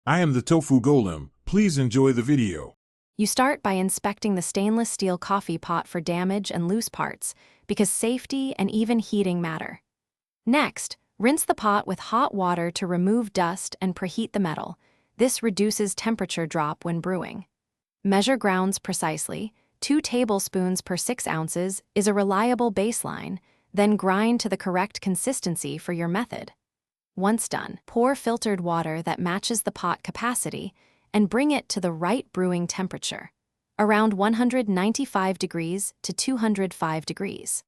I am the Tofu Golem. Please enjoy the video. You start by inspecting the stainless steel coffee pot for damage and loose parts, because safety and even heating matter. Next, rinse the pot with hot water to remove dust and preheat the metal. This reduces temperature drop when brewing. Measure grounds precisely. 2 tablespoons per 6 ounces is a reliable baseline, then grind to the correct consistency for your method. Once done, pour filtered water that matches the pot capacity and bring it to the right brewing temperature, around 195 degrees to 205 degrees.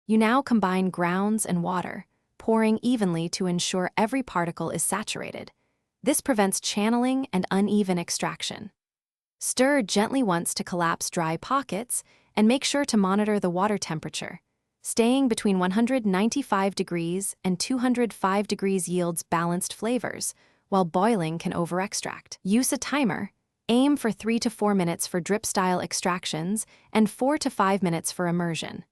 You now combine grounds and water, pouring evenly to ensure every particle is saturated. This prevents channeling and uneven extraction. Stir gently once to collapse dry pockets and make sure to monitor the water temperature. Staying between 195 degrees and 205 degrees yields balanced flavors, while boiling can over-extract. Use a timer. Aim for 3 to 4 minutes for drip-style extractions and 4 to 5 minutes for immersion.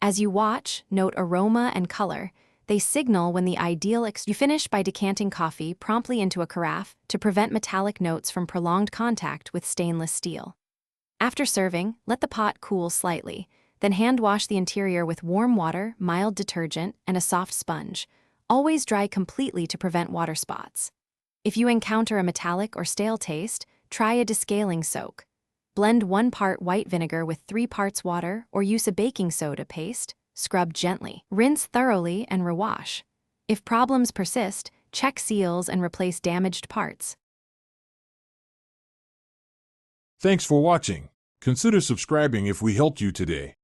As you watch, note aroma and color. They signal when the ideal You finish by decanting coffee promptly into a carafe to prevent metallic notes from prolonged contact with stainless steel. After serving, let the pot cool slightly, then hand wash the interior with warm water, mild detergent, and a soft sponge. Always dry completely to prevent water spots. If you encounter a metallic or stale taste, try a descaling soak. Blend 1 part white vinegar with 3 parts water or use a baking soda paste. Scrub gently. Rinse thoroughly and rewash. If problems persist, check seals and replace damaged parts. Thanks for watching. Consider subscribing if we helped you today.